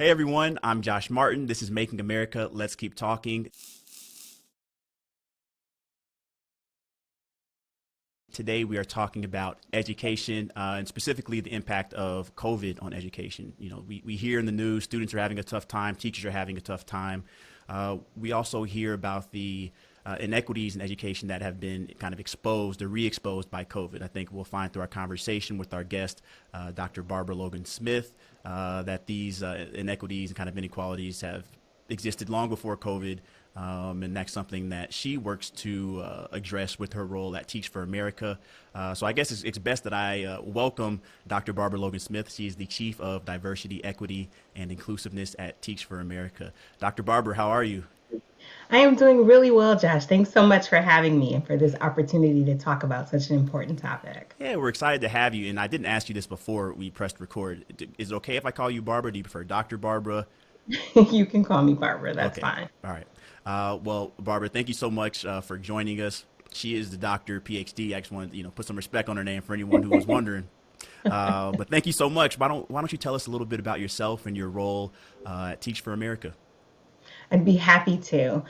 Hey everyone, I'm Josh Martin. This is Making America. Let's keep talking. Today we are talking about education and specifically the impact of COVID on education. We hear in the news students are having a tough time, teachers are having a tough time. We also hear about the inequities in education that have been kind of exposed or re-exposed by COVID. I think we'll find through our conversation with our guest, Dr. Barbara Logan Smith, that these inequities and kind of inequalities have existed long before COVID. And that's something that she works to address with her role at Teach for America. So I guess it's best that I welcome Dr. Barbara Logan Smith. She is the Chief of Diversity, Equity, and Inclusiveness at Teach for America. Dr. Barbara, how are you? I am doing really well, Josh. Thanks so much for having me and for this opportunity to talk about such an important topic. Yeah, we're excited to have you. And I didn't ask you this before we pressed record. Is it okay if I call you Barbara? Do you prefer Dr. Barbara? You can call me Barbara. That's Okay. fine. All right. Well, Barbara, thank you so much for joining us. She is the doctor, PhD. I just wanted to, put some respect on her name for anyone who was wondering. But thank you so much. Why don't you tell us a little bit about yourself and your role at Teach for America? I'd be happy to.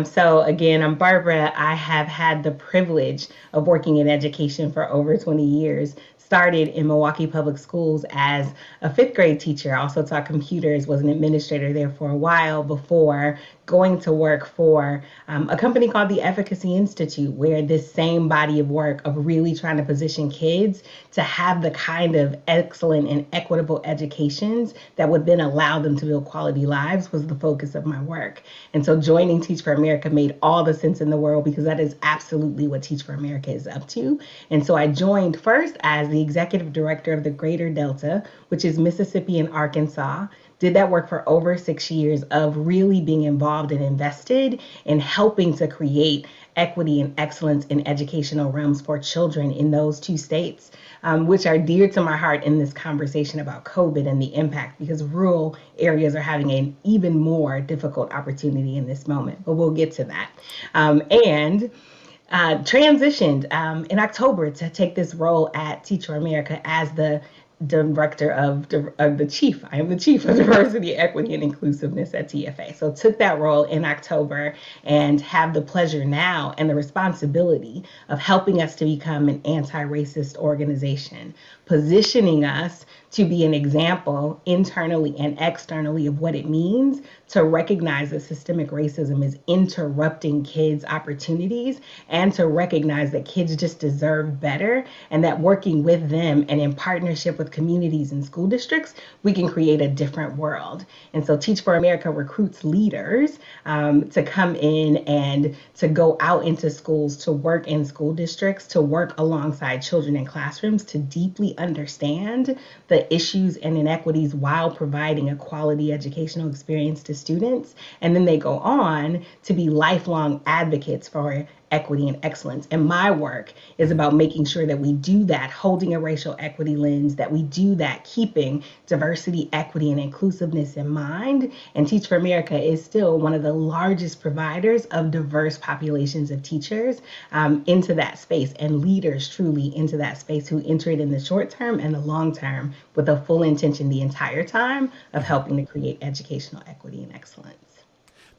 So, again, I'm Barbara. I have had the privilege of working in education for over 20 years. Started in Milwaukee Public Schools as a fifth grade teacher. I also taught computers, was an administrator there for a while before going to work for a company called the Efficacy Institute, where this same body of work of really trying to position kids to have the kind of excellent and equitable educations that would then allow them to build quality lives was the focus of my work. And so joining Teach for America made all the sense in the world because that is absolutely what Teach for America is up to. And so I joined first as the executive director of the Greater Delta, which is Mississippi and Arkansas. Did that work for over 6 years of really being involved and invested in helping to create equity and excellence in educational realms for children in those two states, which are dear to my heart in this conversation about COVID and the impact, because rural areas are having an even more difficult opportunity in this moment. But we'll get to that. And transitioned in October to take this role at Teach for America as the director of the chief. I am the chief of diversity, equity, and inclusiveness at TFA. So took that role in October and have the pleasure now and the responsibility of helping us to become an anti-racist organization, positioning us to be an example internally and externally of what it means to recognize that systemic racism is interrupting kids' opportunities and to recognize that kids just deserve better and that working with them and in partnership with communities and school districts, we can create a different world. And so Teach for America recruits leaders to come in and to go out into schools, to work in school districts, to work alongside children in classrooms, to deeply understand the issues and inequities while providing a quality educational experience to students. And then they go on to be lifelong advocates for equity and excellence. And my work is about making sure that we do that, holding a racial equity lens, that we do that, keeping diversity, equity, and inclusiveness in mind. And Teach for America is still one of the largest providers of diverse populations of teachers into that space and leaders truly into that space who enter it in the short term and the long term with a full intention the entire time of helping to create educational equity and excellence.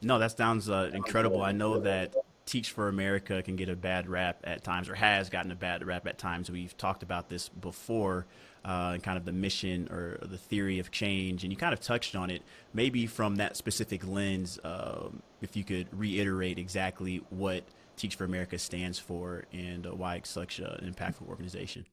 No, that sounds incredible. I know that Teach for America can get a bad rap at times, or has gotten a bad rap at times. We've talked about this before, and kind of the mission or the theory of change, and you kind of touched on it. Maybe from that specific lens, if you could reiterate exactly what Teach for America stands for and why it's such an impactful organization.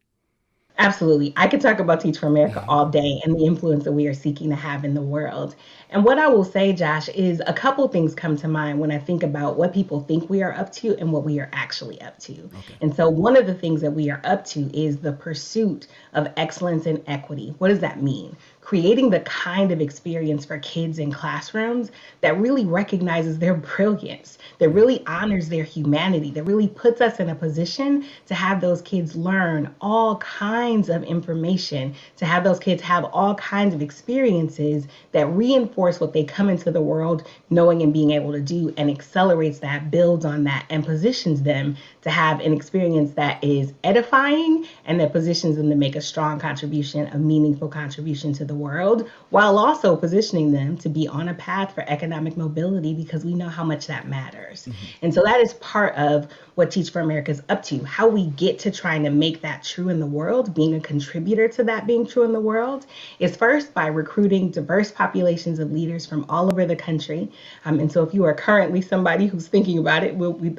Absolutely. I could talk about Teach for America all day and the influence that we are seeking to have in the world. And what I will say, Josh, is a couple things come to mind when I think about what people think we are up to and what we are actually up to. Okay. And so one of the things that we are up to is the pursuit of excellence and equity. What does that mean? Creating the kind of experience for kids in classrooms that really recognizes their brilliance, that really honors their humanity, that really puts us in a position to have those kids learn all kinds of information, to have those kids have all kinds of experiences that reinforce what they come into the world knowing and being able to do and accelerates that, builds on that, and positions them to have an experience that is edifying and that positions them to make a strong contribution, a meaningful contribution to the world, while also positioning them to be on a path for economic mobility because we know how much that matters. And so that is part of what Teach for America is up to, how we get to trying to make that true in the world, being a contributor to that being true in the world, is first by recruiting diverse populations of leaders from all over the country. And so if you are currently somebody who's thinking about it,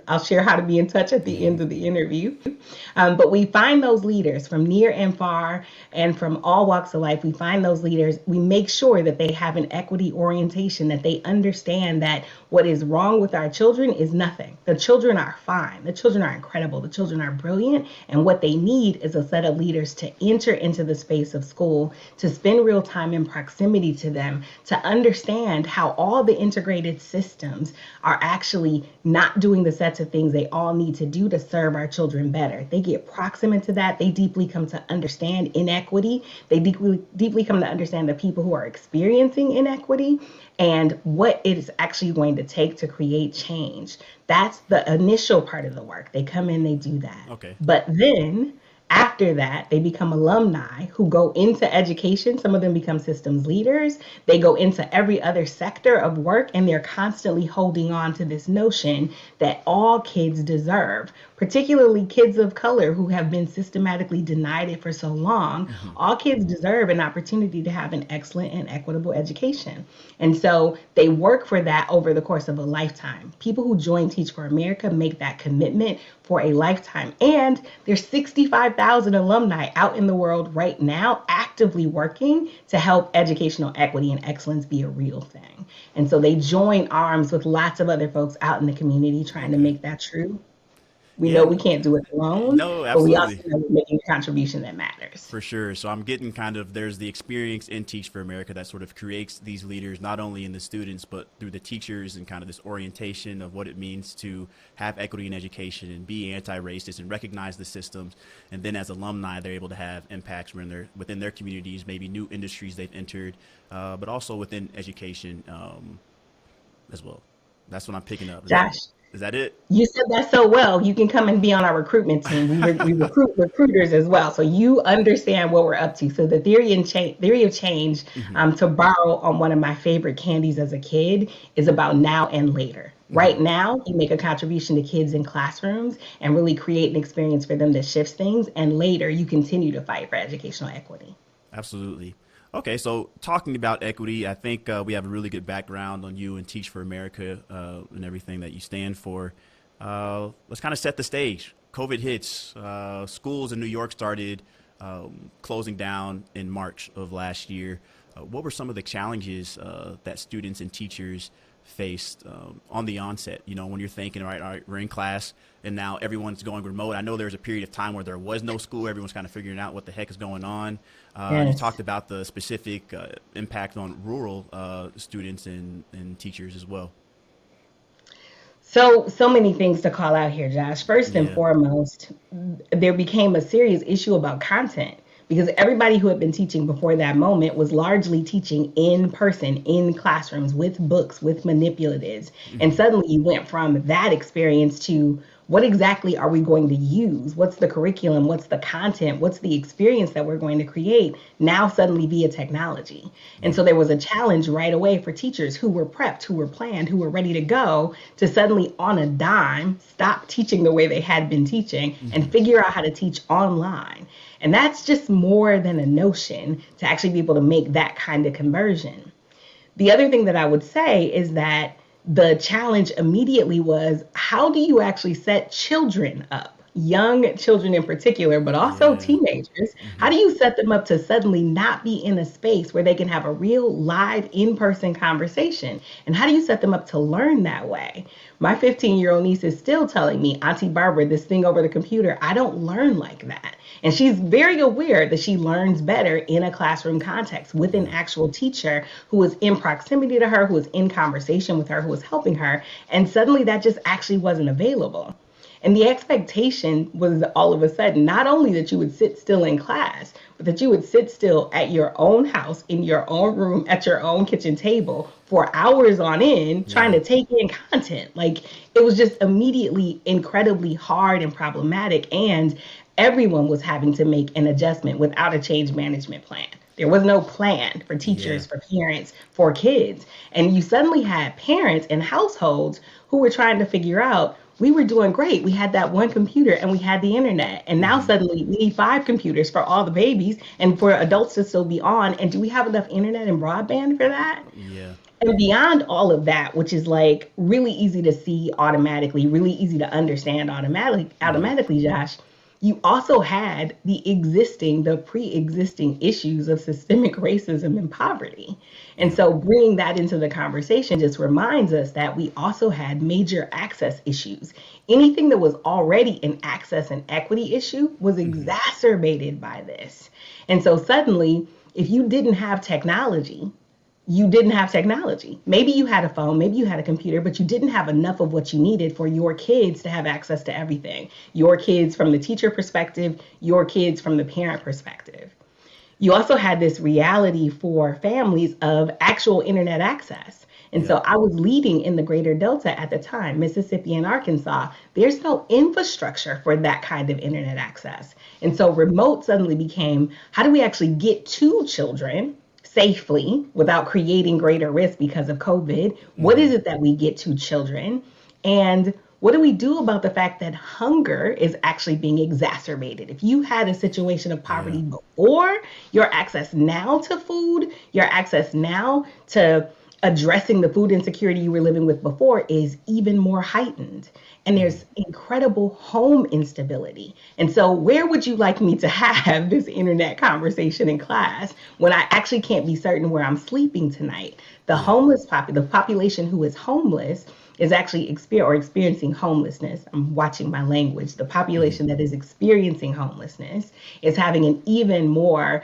I'll share how to be in touch at the end of the interview. But we find those leaders from near and far and from all walks of life. We find those leaders. We make sure that they have an equity orientation, that they understand that what is wrong with our children is nothing. The children are fine. The children are incredible. The children are brilliant. And what they need is a set of leaders to enter into the space of school, to spend real time in proximity to them, to understand how all the integrated systems are actually not doing the sets of things they all need to do to serve our children better. They get proximate to that. They deeply come to understand inequity. They deeply come to understand the people who are experiencing inequity and what it is actually going to take to create change. That's the initial part of the work. They come in, they do that. Okay. But then after that, they become alumni who go into education. Some of them become systems leaders. They go into every other sector of work, and they're constantly holding on to this notion that all kids deserve, particularly kids of color who have been systematically denied it for so long. All kids deserve an opportunity to have an excellent and equitable education. And so they work for that over the course of a lifetime. People who join Teach for America make that commitment for a lifetime. And there's 65,000 alumni out in the world right now actively working to help educational equity and excellence be a real thing. And so they join arms with lots of other folks out in the community trying to make that true. We know we can't do it alone, No, but we also absolutely. know we're making a contribution that matters. For sure. So I'm getting kind of, there's the experience in Teach for America that sort of creates these leaders, not only in the students, but through the teachers, and kind of this orientation of what it means to have equity in education and be anti-racist and recognize the systems. And then as alumni, they're able to have impacts within their communities, maybe new industries they've entered, but also within education as well. That's what I'm picking up. Josh, Is that it? you said that so well. You can come and be on our recruitment team. We recruit recruiters as well, so you understand what we're up to. So the theory of change, to borrow on one of my favorite candies as a kid, is about now and later. Right now, you make a contribution to kids in classrooms and really create an experience for them that shifts things. And later, you continue to fight for educational equity. Absolutely. Okay, so talking about equity, I think we have a really good background on you and Teach for America and everything that you stand for. Let's kind of set the stage. COVID hits. Schools in New York started closing down in March of last year. What were some of the challenges that students and teachers faced on the onset? You know, when you're thinking, all right, we're in class and now everyone's going remote. I know there was a period of time where there was no school. Everyone's kind of figuring out what the heck is going on. You talked about the specific impact on rural students and teachers as well. So many things to call out here, Josh. First and Yeah. foremost, there became a serious issue about content because everybody who had been teaching before that moment was largely teaching in person, in classrooms, with books, with manipulatives. And suddenly you went from that experience to what exactly are we going to use? What's the curriculum? What's the content? What's the experience that we're going to create now suddenly via technology? And so there was a challenge right away for teachers who were prepped, who were planned, who were ready to go to suddenly on a dime stop teaching the way they had been teaching and figure out how to teach online. And that's just more than a notion to actually be able to make that kind of conversion. The other thing that I would say is that the challenge immediately was, how do you actually set children up, young children in particular, but also teenagers? How do you set them up to suddenly not be in a space where they can have a real live in-person conversation? And how do you set them up to learn that way? My 15-year-old niece is still telling me, Auntie Barbara, this thing over the computer, I don't learn like that. And she's very aware that she learns better in a classroom context with an actual teacher who is in proximity to her, who is in conversation with her, who is helping her. And suddenly that just actually wasn't available. And the expectation was all of a sudden, not only that you would sit still in class, but that you would sit still at your own house, in your own room, at your own kitchen table for hours on end, trying to take in content. Like, it was just immediately incredibly hard and problematic. And everyone was having to make an adjustment without a change management plan. There was no plan for Yeah. teachers, for parents, for kids. And you suddenly had parents and households who were trying to figure out, we were doing great. We had that one computer and we had the internet. And now Hmm. suddenly we need five computers for all the babies and for adults to still be on. And do we have enough internet and broadband for that? Yeah. And beyond all of that, which is like really easy to see automatically, really easy to understand Hmm. automatically, Josh, you also had the pre-existing issues of systemic racism and poverty. And Yeah. so bringing that into the conversation just reminds us that we also had major access issues. Anything that was already an access and equity issue was Hmm. exacerbated by this. And so suddenly, if you didn't have technology, you didn't have technology. Maybe you had a phone, maybe you had a computer, but you didn't have enough of what you needed for your kids to have access to everything. Your kids from the teacher perspective, your kids from the parent perspective. You also had this reality for families of actual internet access. And Yep. so I was leading in the greater Delta at the time, Mississippi and Arkansas. There's no infrastructure for that kind of internet access. And so remote suddenly became, how do we actually get to children safely without creating greater risk because of COVID? What Hmm. is it that we get to children? And what do we do about the fact that hunger is actually being exacerbated? If you had a situation of Yeah. poverty before, your access now to food, your access now to addressing the food insecurity you were living with before is even more heightened. And Hmm. there's incredible home instability. And so, where would you like me to have this internet conversation in class when I actually can't be certain where I'm sleeping tonight? Yeah. The population who is homeless is actually experiencing homelessness. I'm watching my language. The Hmm. population that is experiencing homelessness is having an even more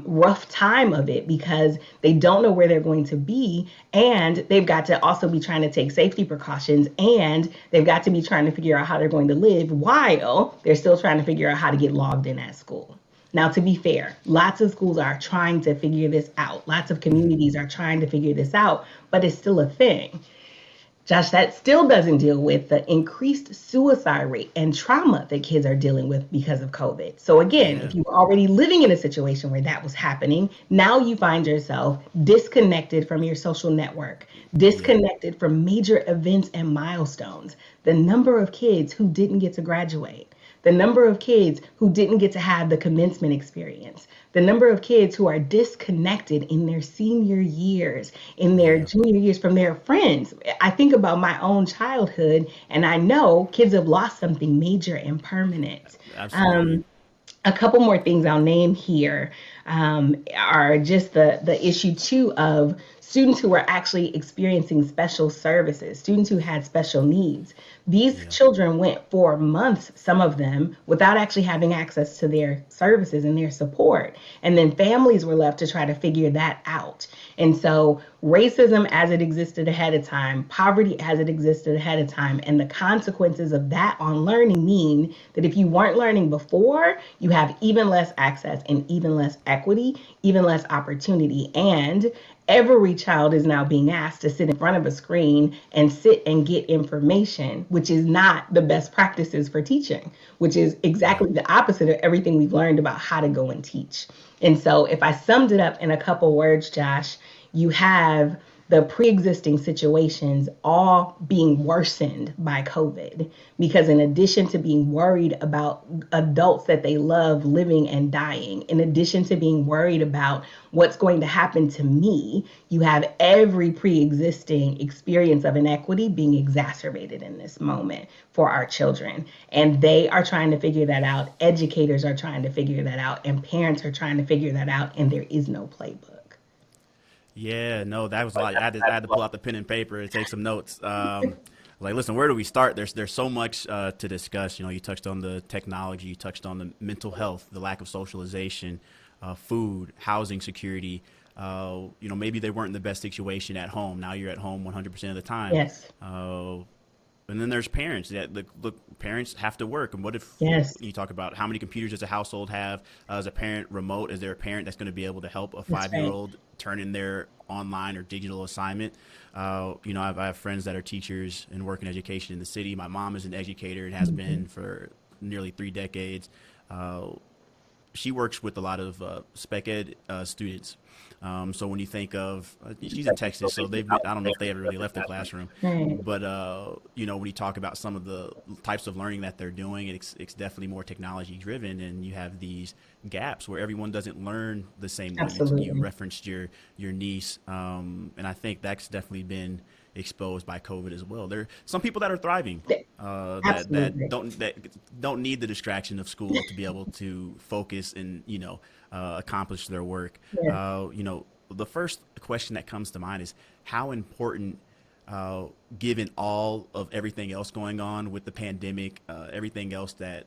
rough time of it because they don't know where they're going to be, and they've got to also be trying to take safety precautions, and they've got to be trying to figure out how they're going to live while they're still trying to figure out how to get logged in at school. Now, to be fair, lots of schools are trying to figure this out. Lots of Hmm. communities are trying to figure this out, but it's still a thing. Josh, that still doesn't deal with the increased suicide rate and trauma that kids are dealing with because of COVID. So, again, Yeah. if you were already living in a situation where that was happening, now you find yourself disconnected from your social network, Yeah. disconnected from major events and milestones. The number of kids who didn't get to graduate, the number of kids who didn't get to have the commencement experience, the number of kids who are disconnected in their senior years, in their Yeah. junior years from their friends. I think about my own childhood, and I know kids have lost something major and permanent. Absolutely. Um, a couple more things I'll name here are just the issue too of students who were actually experiencing special services, students who had special needs. These Yeah. children went for months, some of them, without actually having access to their services and their support. And then families were left to try to figure that out. And so, racism as it existed ahead of time, poverty as it existed ahead of time, and the consequences of that on learning mean that if you weren't learning before, you have even less access and even less equity, even less opportunity. And every child is now being asked to sit in front of a screen and sit and get information, which is not the best practices for teaching, which is Yeah. exactly the opposite of everything we've learned about how to go and teach. And so, if I summed it up in a couple words, Josh, you have the pre-existing situations all being worsened by COVID, because in addition to being worried about adults that they love living and dying, in addition to being worried about what's going to happen to me, you have every pre-existing experience of inequity being exacerbated in this moment for our children. And they are trying to figure that out. Educators are trying to figure that out, and parents are trying to figure that out, and there is no playbook. Yeah, no, that was a lot. I had to pull out the pen and paper and take some notes. Like, listen, where do we start? There's so much to discuss. You know, you touched on the technology, you touched on the mental health, the lack of socialization, food, housing security. You know, maybe they weren't in the best situation at home. Now you're at home 100% of the time. Yes, Uh, and then there's parents that look, parents have to work. And what if yes, you talk about how many computers does a household have? As a parent remote, is there a parent that's going to be able to help a that's 5 year right. old turn in their online or digital assignment? You know, I have friends that are teachers and work in education in the city. My mom is an educator and has Mhm. been for nearly 3 decades. Uh, she works with a lot of spec ed students. So when you think of, she's in Texas, so I don't know if they ever really left the classroom, Right. but when you talk about some of the types of learning that they're doing, it's definitely more technology driven, and you have these gaps where everyone doesn't learn the same way. You Absolutely. referenced your niece, and I think that's definitely been exposed by COVID as well. There are some people that are thriving, Absolutely. that don't need the distraction of school to be able to focus and accomplish their work. Yeah. The first question that comes to mind is how important, given all of everything else going on with the pandemic, everything else that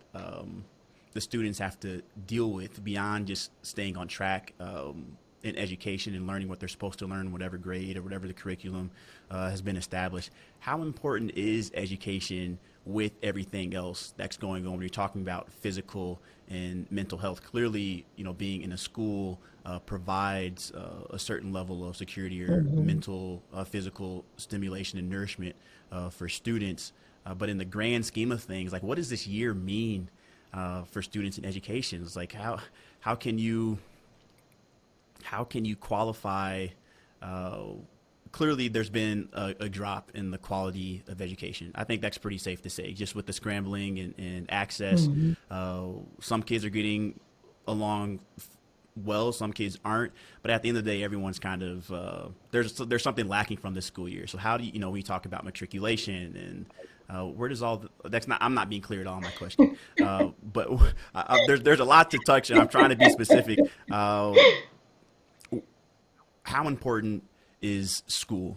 the students have to deal with beyond just staying on track in education and learning what they're supposed to learn, whatever grade or whatever the curriculum has been established. How important is education with everything else that's going on when you're talking about physical and mental health? Clearly, being in a school provides a certain level of security or Mhm. mental, physical stimulation and nourishment for students. But in the grand scheme of things, like what does this year mean for students in education? It's like how can you qualify? Clearly, there's been a drop in the quality of education. I think that's pretty safe to say, just with the scrambling and access. Mhm. Some kids are getting along well, some kids aren't. But at the end of the day, everyone's kind of there's something lacking from this school year. So how do when you talk about matriculation and where does that's not, I'm not being clear at all in my question, but there's a lot to touch, and I'm trying to be specific. How important is school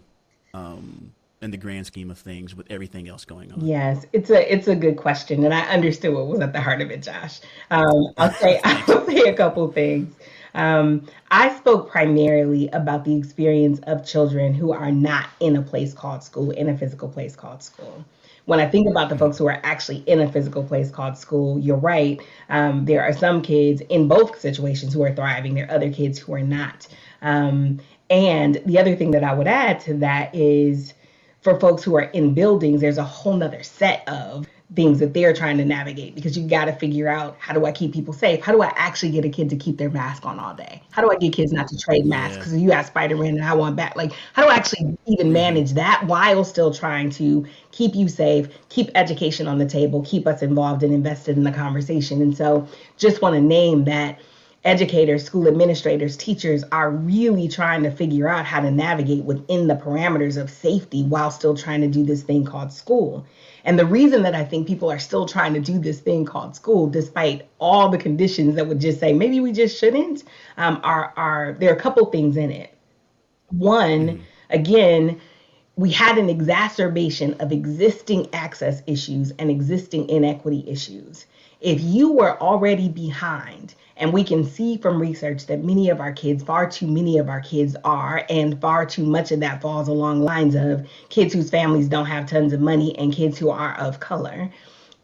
in the grand scheme of things with everything else going on? Yes, it's a good question, and I understood what was at the heart of it, Josh. I'll say Thanks. I'll say a couple things. I spoke primarily about the experience of children who are not in a place called school, in a physical place called school. When I think about the Mhm. folks who are actually in a physical place called school, you're right. There are some kids in both situations who are thriving. There are other kids who are not. Um, and the other thing that I would add to that is for folks who are in buildings, there's a whole nother set of things that they're trying to navigate because you got to figure out, how do I keep people safe? How do I actually get a kid to keep their mask on all day? How do I get kids not to trade masks? Yeah. Because you got Spider-Man and I want back. Like, how do I actually even Hmm. manage that while still trying to keep you safe, keep education on the table, keep us involved and invested in the conversation? And so just want to name that educators, school administrators, teachers are really trying to figure out how to navigate within the parameters of safety while still trying to do this thing called school. And the reason that I think people are still trying to do this thing called school, despite all the conditions that would just say maybe we just shouldn't, are there are a couple things in it. One, Hmm. again, we had an exacerbation of existing access issues and existing inequity issues. If you were already behind, and we can see from research that many of our kids, far too many of our kids are, and far too much of that falls along lines of kids whose families don't have tons of money and kids who are of color.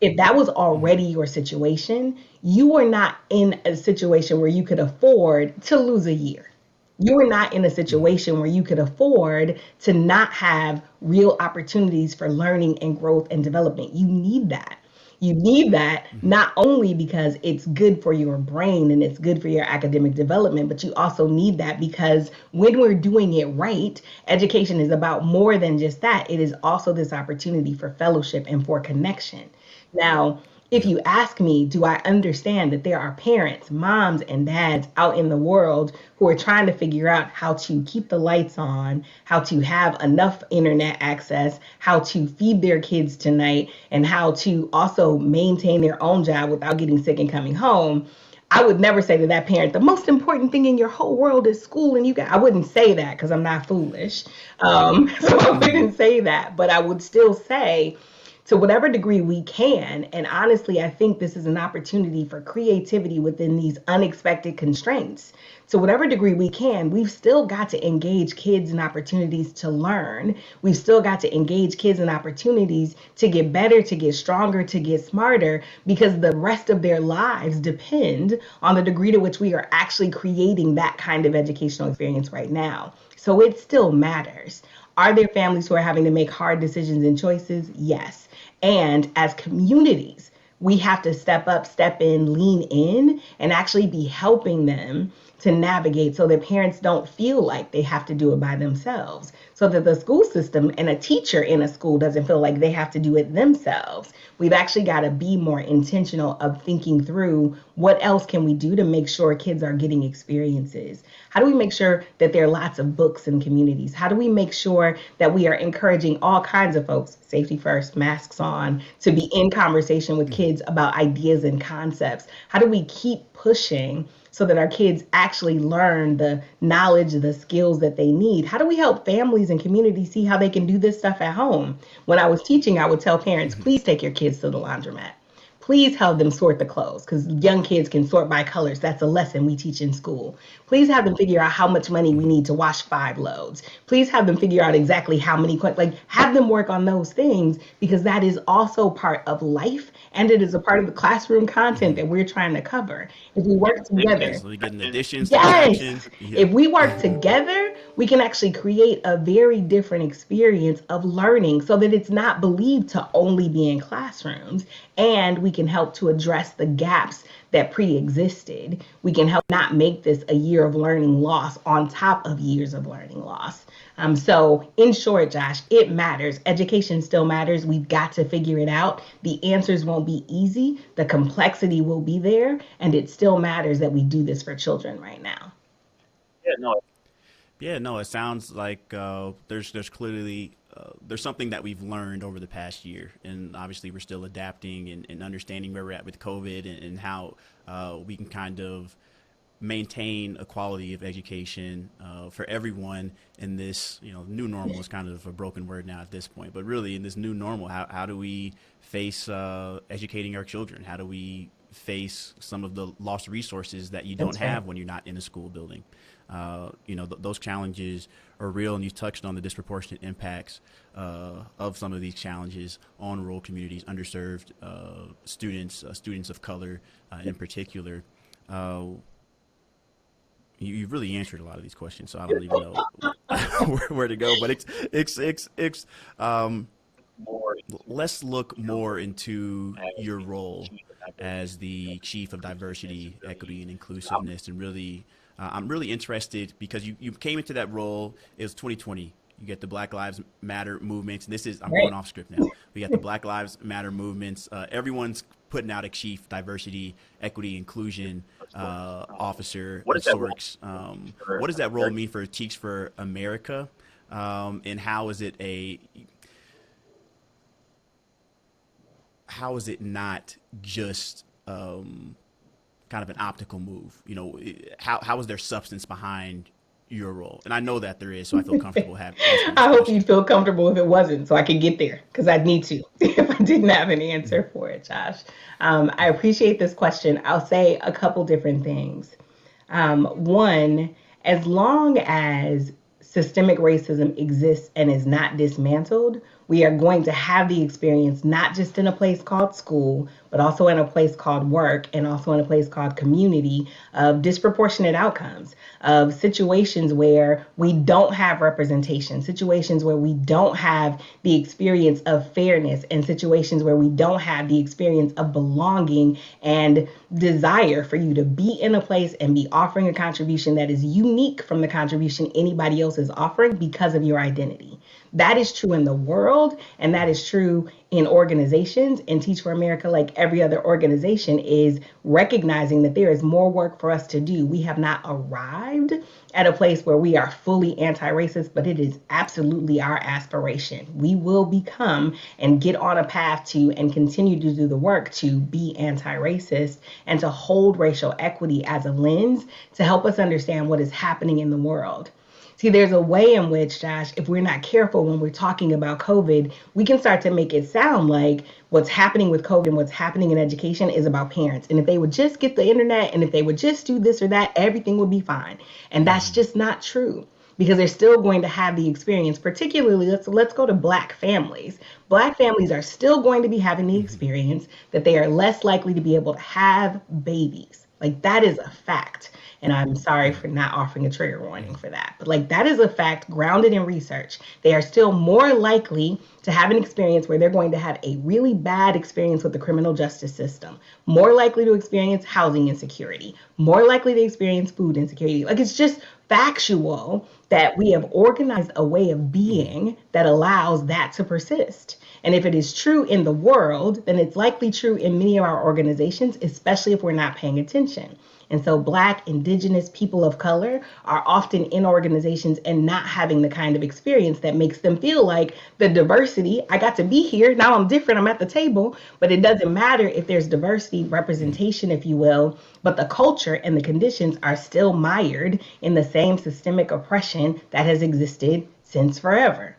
If that was already Hmm. your situation, you were not in a situation where you could afford to lose a year. You were not in a Hmm. situation where you could afford to not have real opportunities for learning and growth and development. You need that. You need that Hmm. not only because it's good for your brain and it's good for your academic development, but you also need that because when we're doing it right, education is about more than just that. It is also this opportunity for fellowship and for connection. Now, if Yep. you ask me, do I understand that there are parents, moms, and dads out in the world who are trying to figure out how to keep the lights on, how to have enough internet access, how to feed their kids tonight, and how to also maintain their own job without getting sick and coming home? I would never say to that parent, the most important thing in your whole world is school, and you got. I wouldn't say that because I'm not foolish. So I Hmm. wouldn't say that, but I would still say to whatever degree we can. And honestly, I think this is an opportunity for creativity within these unexpected constraints. To whatever degree we can, we've still got to engage kids in opportunities to learn. We've still got to engage kids in opportunities to get better, to get stronger, to get smarter, because the rest of their lives depend on the degree to which we are actually creating that kind of educational experience right now. So it still matters. Are there families who are having to make hard decisions and choices? Yes. And as communities, we have to step up, step in, lean in, and actually be helping them to navigate so that parents don't feel like they have to do it by themselves, so that the school system and a teacher in a school doesn't feel like they have to do it themselves. We've actually got to be more intentional of thinking through what else can we do to make sure kids are getting experiences. How do we make sure that there are lots of books in communities? How do we make sure that we are encouraging all kinds of folks, safety first, masks on, to be in conversation with kids about ideas and concepts? How do we keep pushing so that our kids actually learn the knowledge, the skills that they need? How do we help families and communities see how they can do this stuff at home? When I was teaching, I would tell parents, please take your kids to the laundromat. Please help them sort the clothes, because young kids can sort by colors. That's a lesson we teach in school. Please have them figure out how much money we need to wash 5 loads. Please have them figure out exactly how many, like have them work on those things, because that is also part of life, and it is a part of the classroom content that we're trying to cover. If we work together. So we getting additions, Yes. subtraction. Yeah. If we work together, we can actually create a very different experience of learning, so that it's not believed to only be in classrooms, and we can help to address the gaps that pre-existed. We can help not make this a year of learning loss on top of years of learning loss. So in short, Josh, it matters. Education still matters. We've got to figure it out. The answers won't be easy. The complexity will be there. And it still matters that we do this for children right now. Yeah, no, it sounds like there's clearly there's something that we've learned over the past year, and obviously we're still adapting and understanding where we're at with COVID, and how we can kind of maintain a quality of education for everyone in this, new normal is kind of a broken word now at this point, but really in this new normal, how do we face educating our children? How do we face some of the lost resources that you don't That's right. have when you're not in a school building? Those challenges are real, and you touched on the disproportionate impacts of some of these challenges on rural communities, underserved students of color in particular. You've really answered a lot of these questions, so I don't even know where to go. But let's look more into your role as the chief of diversity, equity, and inclusiveness, and really. I'm really interested because you came into that role. It was 2020. You get the Black Lives Matter movements. And I'm going off script now. We got the Black Lives Matter movements. Everyone's putting out a chief diversity, equity, inclusion officer of sorts. What does that role mean for Teach for America? And how is it not just kind of an optical move? How is there substance behind your role? And I know that there is, so I feel comfortable having. I hope you'd feel comfortable if it wasn't, so I could get there, because I'd need to if I didn't have an answer for it, Josh. I appreciate this question. I'll say a couple different things. One, as long as systemic racism exists and is not dismantled, we are going to have the experience not just in a place called school, but also in a place called work, and also in a place called community, of disproportionate outcomes, of situations where we don't have representation, situations where we don't have the experience of fairness, and situations where we don't have the experience of belonging and desire for you to be in a place and be offering a contribution that is unique from the contribution anybody else is offering because of your identity. That is true in the world, and that is true in organizations. And Teach for America, like every other organization, is recognizing that there is more work for us to do. We have not arrived at a place where we are fully anti-racist, but it is absolutely our aspiration. We will become and get on a path to and continue to do the work to be anti-racist and to hold racial equity as a lens to help us understand what is happening in the world. See, there's a way in which, Josh, if we're not careful when we're talking about COVID, we can start to make it sound like what's happening with COVID and what's happening in education is about parents. And if they would just get the internet, and if they would just do this or that, everything would be fine. And that's just not true, because they're still going to have the experience. Particularly, let's go to Black families. Black families are still going to be having the experience that they are less likely to be able to have babies. Like, that is a fact. And I'm sorry for not offering a trigger warning for that. But like, that is a fact grounded in research. They are still more likely to have an experience where they're going to have a really bad experience with the criminal justice system, more likely to experience housing insecurity, more likely to experience food insecurity. Like, it's just factual that we have organized a way of being that allows that to persist. And if it is true in the world, then it's likely true in many of our organizations, especially if we're not paying attention. And so Black, Indigenous, people of color are often in organizations and not having the kind of experience that makes them feel like the diversity, I got to be here, now I'm different, I'm at the table, but it doesn't matter if there's diversity, representation, if you will, but the culture and the conditions are still mired in the same systemic oppression that has existed since forever.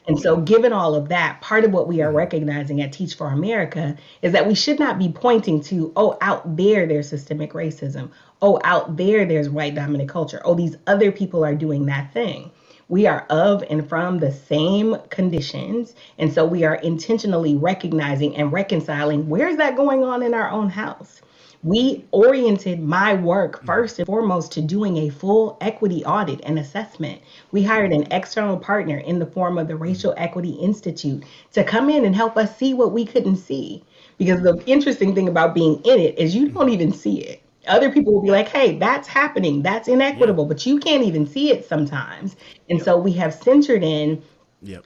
And so, given all of that, part of what we are recognizing at Teach for America is that we should not be pointing to, oh, out there, there's systemic racism. Oh, out there, there's white dominant culture. Oh, these other people are doing that thing. We are of and from the same conditions. And so we are intentionally recognizing and reconciling where's that going on in our own house. We oriented my work first and foremost to doing a full equity audit and assessment. We hired an external partner in the form of the Racial Equity Institute to come in and help us see what we couldn't see. Because the interesting thing about being in it is you don't even see it. Other people will be like, hey, that's happening, that's inequitable, but you can't even see it sometimes. And so we have centered in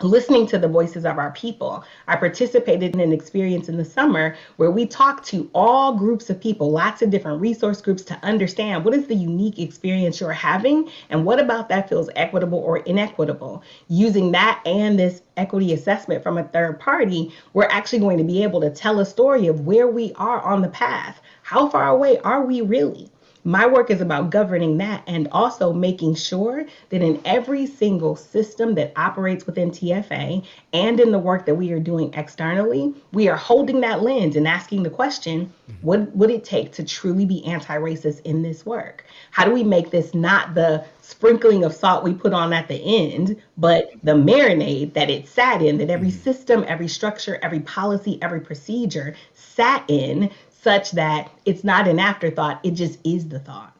listening to the voices of our people. I participated in an experience in the summer where we talked to all groups of people, lots of different resource groups, to understand what is the unique experience you're having and what about that feels equitable or inequitable. Using that and this equity assessment from a third party, we're actually going to be able to tell a story of where we are on the path. How far away are we really? My work is about governing that and also making sure that in every single system that operates within TFA and in the work that we are doing externally, we are holding that lens and asking the question, what would it take to truly be anti-racist in this work? How do we make this not the sprinkling of salt we put on at the end, but the marinade that it sat in, that every system, every structure, every policy, every procedure sat in, such that it's not an afterthought, it just is the thought.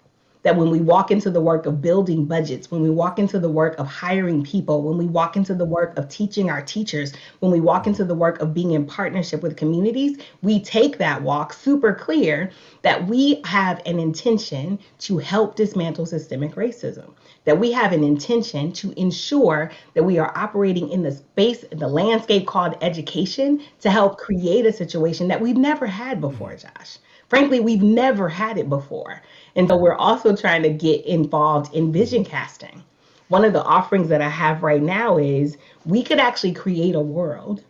That when we walk into the work of building budgets, when we walk into the work of hiring people, when we walk into the work of teaching our teachers, when we walk into the work of being in partnership with communities, we take that walk super clear that we have an intention to help dismantle systemic racism, that we have an intention to ensure that we are operating in the space, the landscape called education, to help create a situation that we've never had before, Josh. Frankly, we've never had it before. And so we're also trying to get involved in vision casting. One of the offerings that I have right now is we could actually create a world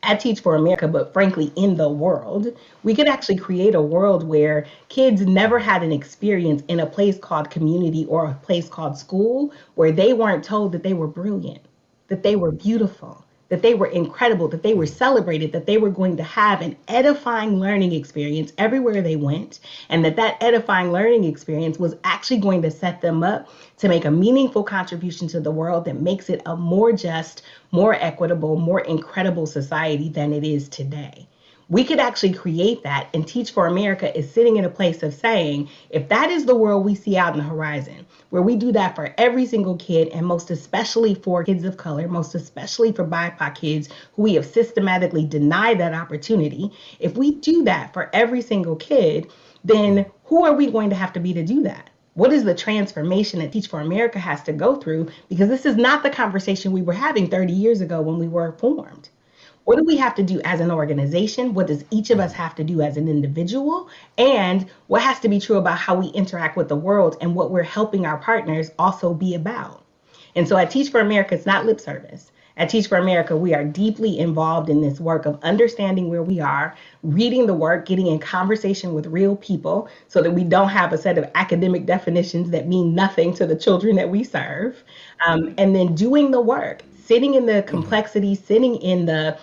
at Teach for America, but frankly, in the world, we could actually create a world where kids never had an experience in a place called community or a place called school where they weren't told that they were brilliant, that they were beautiful, that they were incredible, that they were celebrated, that they were going to have an edifying learning experience everywhere they went, and that edifying learning experience was actually going to set them up to make a meaningful contribution to the world that makes it a more just, more equitable, more incredible society than it is today. We could actually create that, and Teach for America is sitting in a place of saying, if that is the world we see out in the horizon, where we do that for every single kid, and most especially for kids of color, most especially for BIPOC kids who we have systematically denied that opportunity, if we do that for every single kid, then who are we going to have to be to do that? What is the transformation that Teach for America has to go through? Because this is not the conversation we were having 30 years ago when we were formed. What do we have to do as an organization? What does each of us have to do as an individual? And what has to be true about how we interact with the world and what we're helping our partners also be about? And so at Teach for America, it's not lip service. At Teach for America, we are deeply involved in this work of understanding where we are, reading the work, getting in conversation with real people so that we don't have a set of academic definitions that mean nothing to the children that we serve, and then doing the work, sitting in the complexity, sitting in the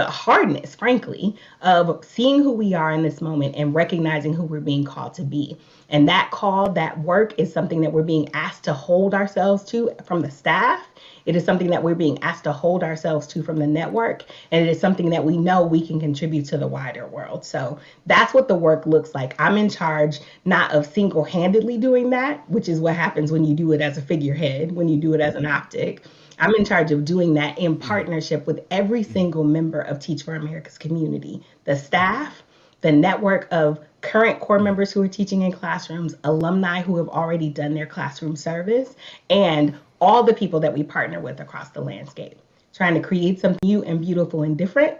hardness, frankly, of seeing who we are in this moment and recognizing who we're being called to be. And that call, that work is something that we're being asked to hold ourselves to from the staff. It is something that we're being asked to hold ourselves to from the network. And it is something that we know we can contribute to the wider world. So that's what the work looks like. I'm in charge not of single-handedly doing that, which is what happens when you do it as a figurehead, when you do it as an optic. I'm in charge of doing that in partnership with every single member of Teach for America's community, the staff, the network of current core members who are teaching in classrooms, alumni who have already done their classroom service, and all the people that we partner with across the landscape, trying to create something new and beautiful and different,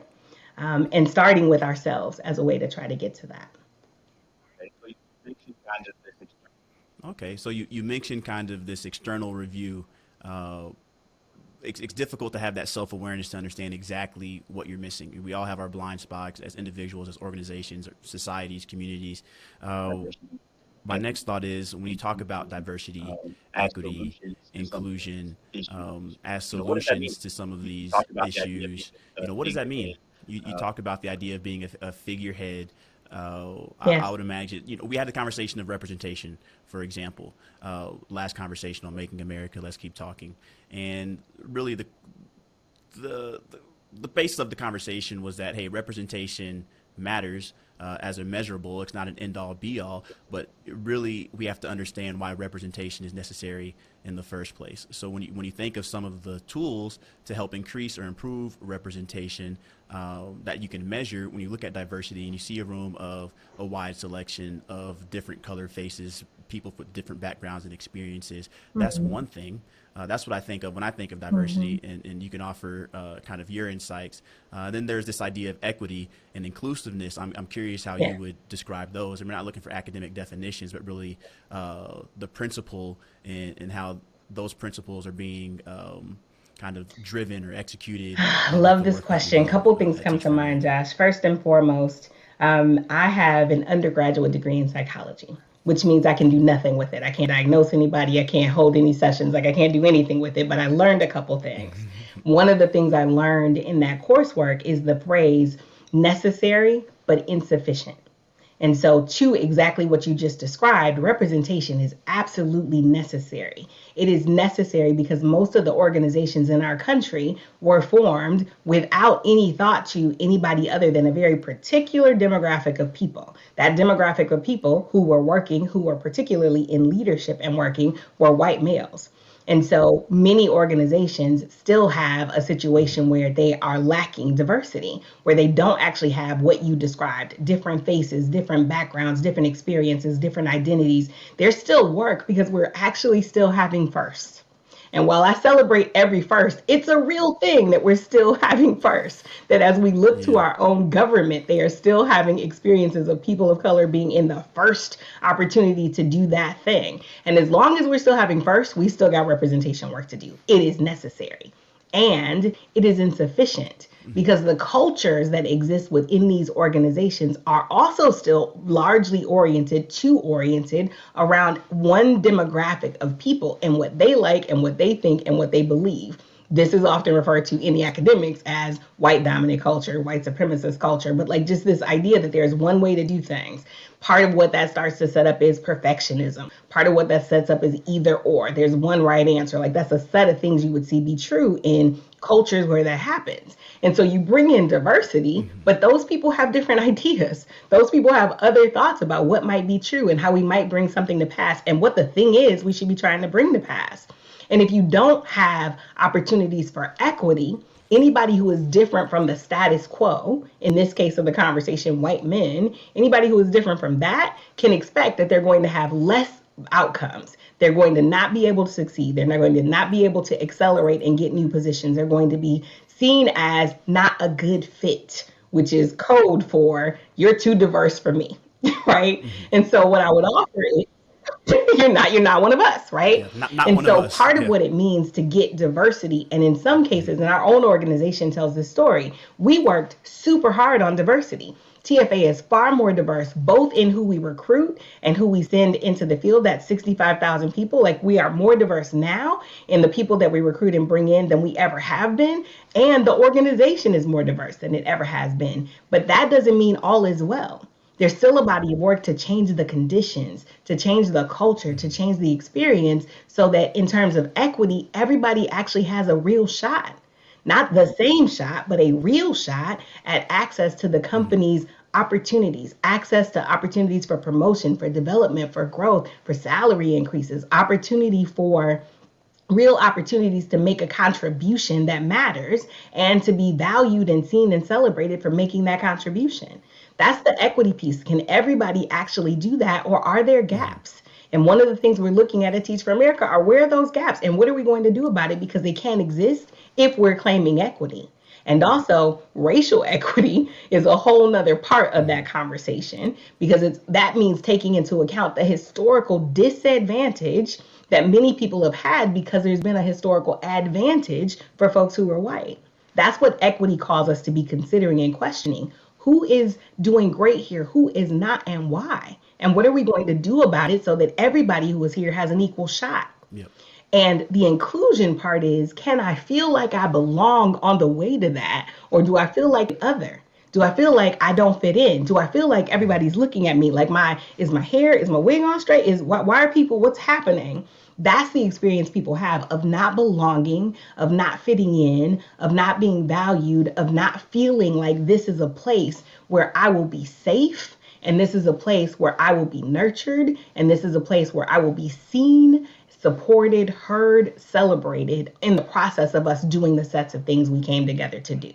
and starting with ourselves as a way to try to get to that. Okay, so you mentioned kind of this external review. Uh, it's difficult to have that self awareness to understand exactly what you're missing. We all have our blind spots as individuals, as organizations, societies, communities. Uh, my next thought is when you talk about diversity, equity, inclusion as solutions to some of these issues, what does that mean? You talk about the idea of being a figurehead. I Yes. would imagine, we had the conversation of representation, for example, last conversation on Making America, Let's Keep Talking. And really the, the basis of the conversation was that, hey, representation matters as a measurable. It's not an end all be all, but really we have to understand why representation is necessary in the first place. So when you think of some of the tools to help increase or improve representation that you can measure, when you look at diversity and you see a room of a wide selection of different colored faces, people with different backgrounds and experiences, that's Mm-hmm. one thing. That's what I think of when I think of Mm-hmm. diversity, and you can offer kind of your insights. Then there's this idea of equity and inclusiveness. I'm curious how you Yeah. would describe those. And we're not looking for academic definitions, but really the principle and how those principles are being kind of driven or executed I with love the this work that we question. A do couple things at come Teach to for mind, America. Josh. First and foremost, I have an undergraduate degree in psychology, which means I can do nothing with it. I can't diagnose anybody. I can't hold any sessions. Like I can't do anything with it, but I learned a couple things. One of the things I learned in that coursework is the phrase necessary but insufficient. And so, to exactly what you just described, representation is absolutely necessary. It is necessary because most of the organizations in our country were formed without any thought to anybody other than a very particular demographic of people. That demographic of people who were working, who were particularly in leadership and working, were white males. And so many organizations still have a situation where they are lacking diversity, where they don't actually have what you described, different faces, different backgrounds, different experiences, different identities. There's still work because we're actually still having first. And while I celebrate every first, it's a real thing that we're still having first. That as we look to Yeah. our own government, they are still having experiences of people of color being in the first opportunity to do that thing. And as long as we're still having first, we still got representation work to do. It is necessary. And it is insufficient because the cultures that exist within these organizations are also still largely oriented around one demographic of people and what they like and what they think and what they believe. This is often referred to in the academics as white dominant culture, white supremacist culture, but like just this idea that there's one way to do things. Part of what that starts to set up is perfectionism. Part of what that sets up is either or. There's one right answer. Like that's a set of things you would see be true in cultures where that happens. And so you bring in diversity, but those people have different ideas. Those people have other thoughts about what might be true and how we might bring something to pass and what the thing is we should be trying to bring to pass. And if you don't have opportunities for equity, anybody who is different from the status quo, in this case of the conversation, white men, anybody who is different from that can expect that they're going to have less outcomes. They're going to not be able to succeed. They're not going to not be able to accelerate and get new positions. They're going to be seen as not a good fit, which is code for you're too diverse for me, right? And so what I would offer is you're not one of us, right? Yeah. Not And one of so us. part of Yeah. what it means to get diversity, and in some cases, and our own organization tells this story, we worked super hard on diversity. TFA is far more diverse, both in who we recruit and who we send into the field. That's 65,000 people. Like we are more diverse now in the people that we recruit and bring in than we ever have been. And the organization is more diverse than it ever has been. But that doesn't mean all is well. There's still a body of work to change the conditions, to change the culture, to change the experience so that in terms of equity, everybody actually has a real shot. Not the same shot, but a real shot at access to the Mhm. company's opportunities, access to opportunities for promotion, for development, for growth, for salary increases, opportunity for real opportunities to make a contribution that matters and to be valued and seen and celebrated for making that contribution. That's the equity piece. Can everybody actually do that, or are there Mhm. gaps? And one of the things we're looking at Teach for America are where are those gaps and what are we going to do about it, because they can't exist if we're claiming equity. And also, racial equity is a whole nother part of that Mhm. conversation because that means taking into account the historical disadvantage that many people have had because there's been a historical advantage for folks who are white. That's what equity calls us to be considering and questioning. Who is doing great here? Who is not, and why? And what are we going to do about it so that everybody who is here has an equal shot? Yep. And the inclusion part is, can I feel like I belong on the way to that? Or do I feel like other? Do I feel like I don't fit in? Do I feel like Mhm. everybody's looking at me like my hair, is my wig on straight? Why are people, what's happening? That's the experience people have of not belonging, of not fitting in, of not being valued, of not feeling like this is a place where I will be safe, and this is a place where I will be nurtured, and this is a place where I will be seen, supported, heard, celebrated in the process of us doing the sets of things we came together to do.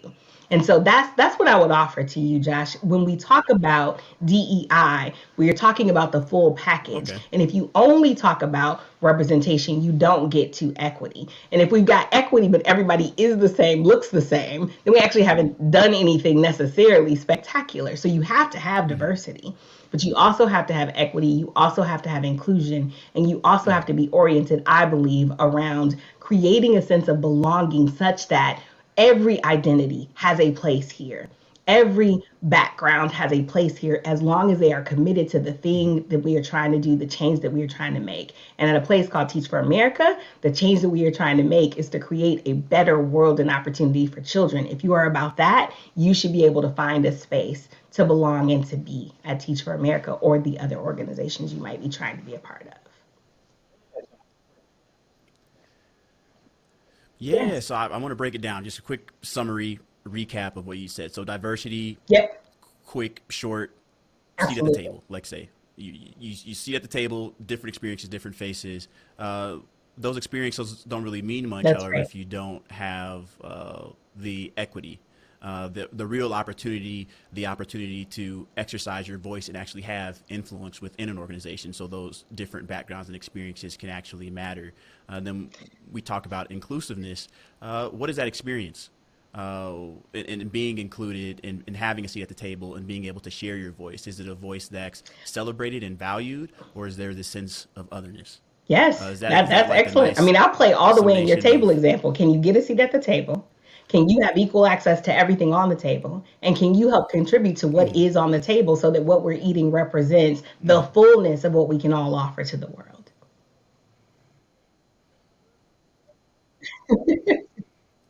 And so that's what I would offer to you, Josh. When we talk about DEI, we are talking about the full package. Okay. And if you only talk about representation, you don't get to equity. And if we've got equity, but everybody is the same, looks the same, then we actually haven't done anything necessarily spectacular. So you have to have Mhm. diversity, but you also have to have equity. You also have to have inclusion, and you also have Mhm. to be oriented, I believe, around creating a sense of belonging such that every identity has a place here. Every background has a place here as long as they are committed to the Mhm. thing that we are trying to do, the change that we are trying to make. And at a place called Teach for America, the change that we are trying to make is to create a better world and opportunity for children. If you are about that, you should be able to find a space to belong and to be at Teach for America or the other organizations you might be trying to be a part of. Yeah, Yes. so I want to break it down. Just a quick summary recap of what you said. So diversity, Yep. quick, short, seat at the Absolutely. table. Like say, you sit at the table, different experiences, different faces. Those experiences don't really mean much, That's however, right. if you don't have the equity, the real opportunity, the opportunity to exercise your voice and actually have influence within an organization. So those different backgrounds and experiences can actually matter. Then we talk about inclusiveness. What is that experience? And being included and having a seat at the table and being able to share your voice? Is it a voice that's celebrated and valued, or is there this sense of otherness? Yes, Is that that's like a excellent. I nice mean, I'll play all the way in your summation table of? example. Can you get a seat at the table? Can you have equal access to everything on the table? And can you help contribute to what Mhm. is on the table so that what we're eating represents the Mhm. fullness of what we can all offer to the world?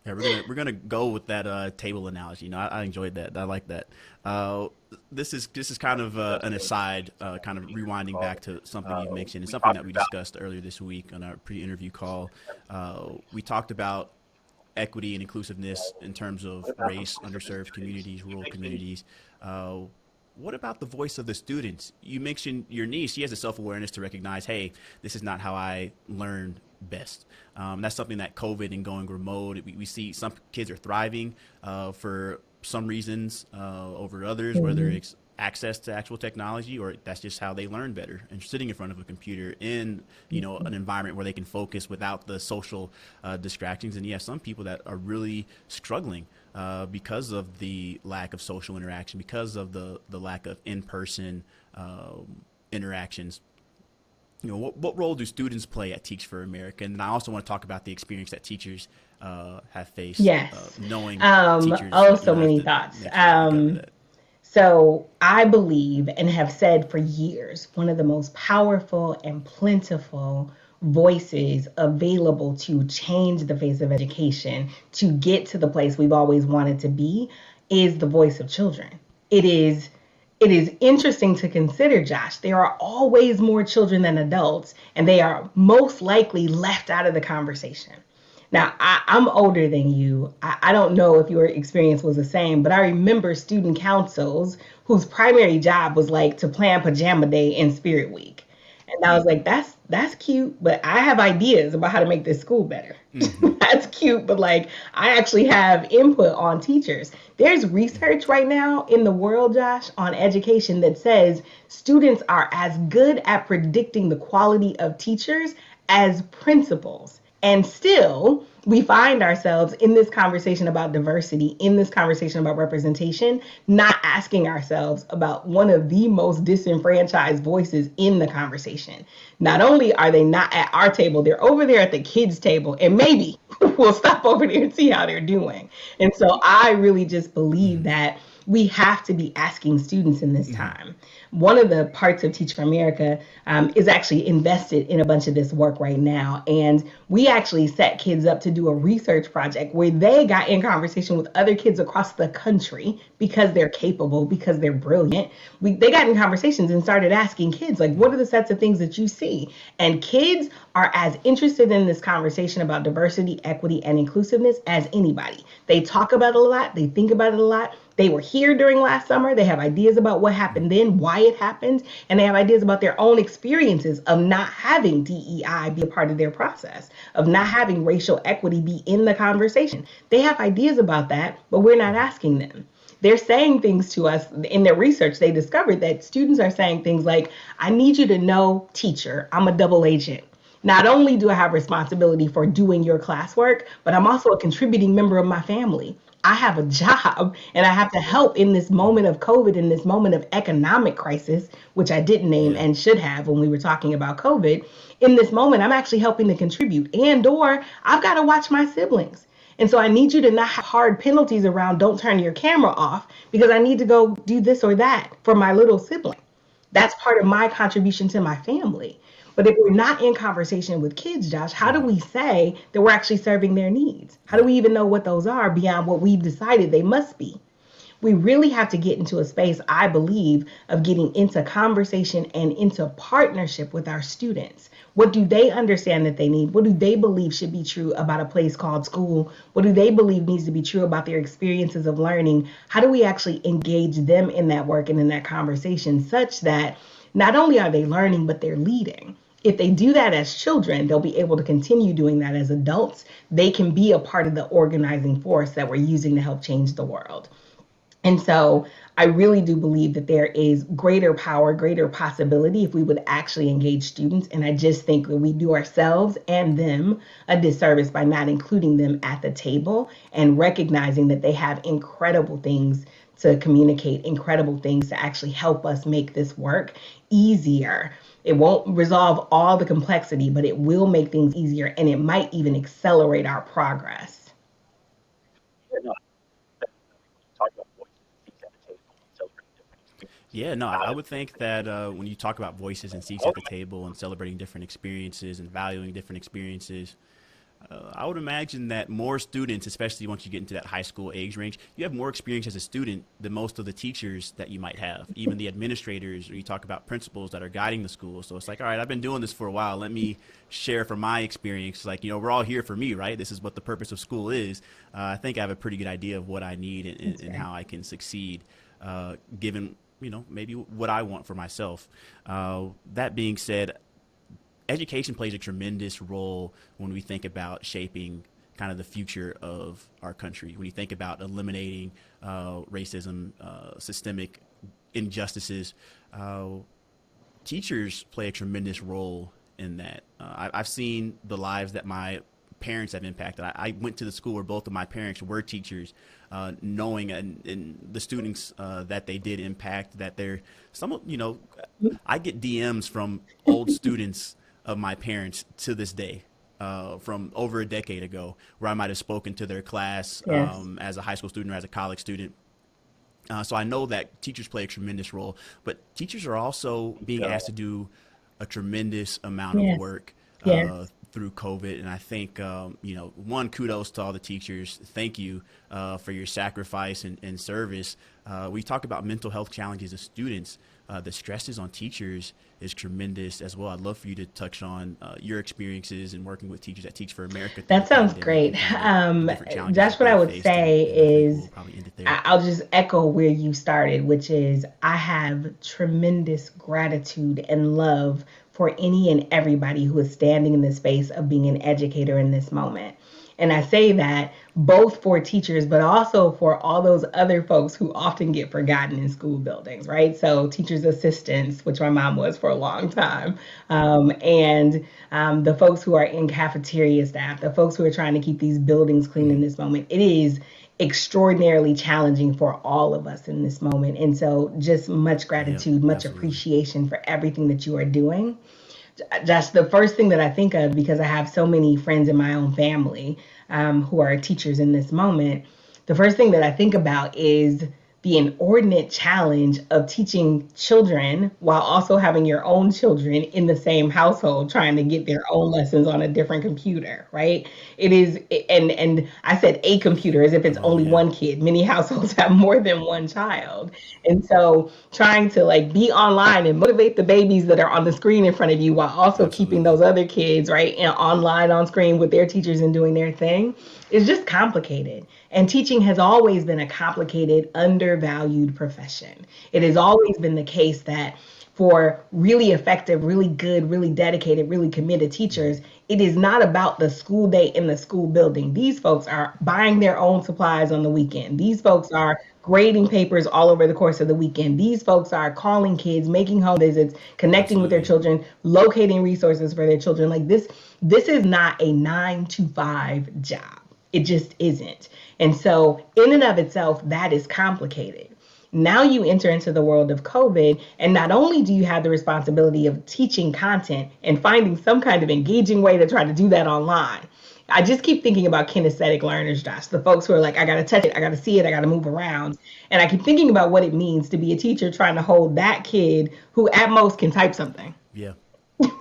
Yeah, we're gonna go with that table analogy. I enjoyed that. I like that. Uh, this is kind of an aside, kind of rewinding back to something you've mentioned and something that we discussed earlier this week on our pre-interview call. We talked about equity and inclusiveness in terms of race, underserved communities, rural communities. Uh, what about the voice of the students? You mentioned your niece. She has a self awareness to recognize, hey, this is not how I learn best. That's something that COVID and going remote, we see some kids are thriving for some reasons over others, whether Mhm. it's access to actual technology or that's just how they learn better and sitting in front of a computer in an environment where they can focus without the social distractions. And you have some people that are really struggling because of the lack of social interaction, because of the lack of in-person interactions. What role do students play at Teach for America? And I also want to talk about the experience that teachers have faced, Yes. knowing teachers. Oh, so I have many to thoughts. make sure that we cover that. So I believe and have said for years, one of the most powerful and plentiful voices available to change the face of education, to get to the place we've always wanted to be, is the voice of children. It is It is interesting to consider, Josh. There are always more children than adults, and they are most likely left out of the conversation. Now, I'm older than you. I don't know if your experience was the same, but I remember student councils whose primary job was like to plan pajama day and spirit week. And I was like, that's cute, but I have ideas about how to make this school better. Hmm. That's cute, but like I actually have input on teachers. There's research right now in the world, Josh, on education that says students are as good at predicting the quality of teachers as principals. And still, we find ourselves in this conversation about diversity, in this conversation about representation, not asking ourselves about one of the most disenfranchised voices in the conversation. Not only are they not at our table, they're over there at the kids' table, and maybe we'll stop over there and see how they're doing. And so I really just believe that we have to be asking students in this time. One of the parts of Teach for America is actually invested in a bunch of this work right now. And we actually set kids up to do a research project where they got in conversation with other kids across the country because they're capable, because they're brilliant. They got in conversations and started asking kids, like, what are the sets of things that you see? And kids are as interested in this conversation about diversity, equity, and inclusiveness as anybody. They talk about it a lot. They think about it a lot. They were here during last summer. They have ideas about what happened then, why it happened, and they have ideas about their own experiences of not having DEI be a part of their process, of not having racial equity be in the conversation. They have ideas about that, but we're not asking them. They're saying things to us in their research. They discovered that students are saying things like, I need you to know, teacher, I'm a double agent. Not only do I have responsibility for doing your classwork, but I'm also a contributing member of my family. I have a job and I have to help in this moment of COVID, in this moment of economic crisis, which I didn't name Yeah. and should have when we were talking about COVID. In this moment, I'm actually helping to contribute, and or I've got to watch my siblings. And so I need you to not have hard penalties around don't turn your camera off because I need to go do this or that for my little sibling. That's part of my contribution to my family. But if we're not in conversation with kids, Josh, how do we say that we're actually serving their needs? How do Yeah. we even know what those are beyond what we've decided they must be? We really have to get into a space, I believe, of getting into conversation and into partnership with our students. What do they understand that they need? What do they believe should be true about a place called school? What do they believe needs to be true about their experiences of learning? How do we actually engage them in that work and in that conversation such that not only are they learning, but they're leading? If they do that as children, they'll be able to continue doing that as adults. They can be a part of the organizing force that we're using to help change the world. And so I really do believe that there is greater power, greater possibility if we would actually engage students. And I just think that we do ourselves and them a disservice by not including them at the table and recognizing that they have incredible things to communicate, incredible things to actually help us make this work easier. It won't resolve all the complexity, but it will make things easier and it might even accelerate our progress. Yeah, no, I would think that when you talk about voices and seats at the table and celebrating different experiences and valuing different experiences, I would imagine that more students, especially once you get into that high school age range, you have more experience as a student than most of the teachers that you might have, even the administrators, or you talk about principals that are guiding the school. So it's like, all right, I've been doing this for a while. Let me share from my experience. Like, we're all here for me, right? This is what the purpose of school is. I think I have a pretty good idea of what I need and how I can succeed, given, maybe what I want for myself. That being said, education plays a tremendous role when we think about shaping kind of the future of our country. When you think about eliminating racism, systemic injustices, teachers play a tremendous role in that. I've seen the lives that my parents have impacted. I went to the school where both of my parents were teachers, knowing and the students that they did impact. That they're I get DMs from old students of my parents to this day, from over a decade ago, where I might have spoken to their class Yes. as a high school student or as a college student. So I know that teachers play a tremendous role, but teachers are also being asked to do a tremendous amount of Yes. work Yes. through COVID. And I think, one, kudos to all the teachers. Thank you for your sacrifice and service. We talk about mental health challenges of students. The stresses on teachers is tremendous as well. I'd love for you to touch on your experiences in working with teachers at Teach for America. That sounds great. Josh, what I would say is I'll just echo where you started, which is I have tremendous gratitude and love for any and everybody who is standing in the space of being an educator in this moment. And I say that both for teachers, but also for all those other folks who often get forgotten in school buildings, right? So teachers' assistants, which my mom was for a long time, and the folks who are in cafeteria staff, the folks who are trying to keep these buildings clean in this moment. It is extraordinarily challenging for all of us in this moment. And so just much gratitude, much appreciation for everything that you are doing. Josh, the first thing that I think of, because I have so many friends in my own family who are teachers in this moment, the first thing that I think about is the inordinate challenge of teaching children while also having your own children in the same household trying to get their own lessons on a different computer, right? It is, and I said a computer as if it's only one kid. Many households have more than one child. And so trying to be online and motivate the babies that are on the screen in front of you while also keeping those other kids, right, and online on screen with their teachers and doing their thing is just complicated. And teaching has always been a complicated, undervalued profession. It has always been the case that for really effective, really good, really dedicated, really committed teachers, it is not about the school day in the school building. These folks are buying their own supplies on the weekend. These folks are grading papers all over the course of the weekend. These folks are calling kids, making home visits, connecting with their children, locating resources for their children. This is not a 9-to-5 job. It just isn't. And so in and of itself, that is complicated. Now you enter into the world of COVID, and not only do you have the responsibility of teaching content and finding some kind of engaging way to try to do that online. I just keep thinking about kinesthetic learners, Josh, the folks who are like, I got to touch it, I got to see it, I got to move around. And I keep thinking about what it means to be a teacher trying to hold that kid who at most can type something. Yeah.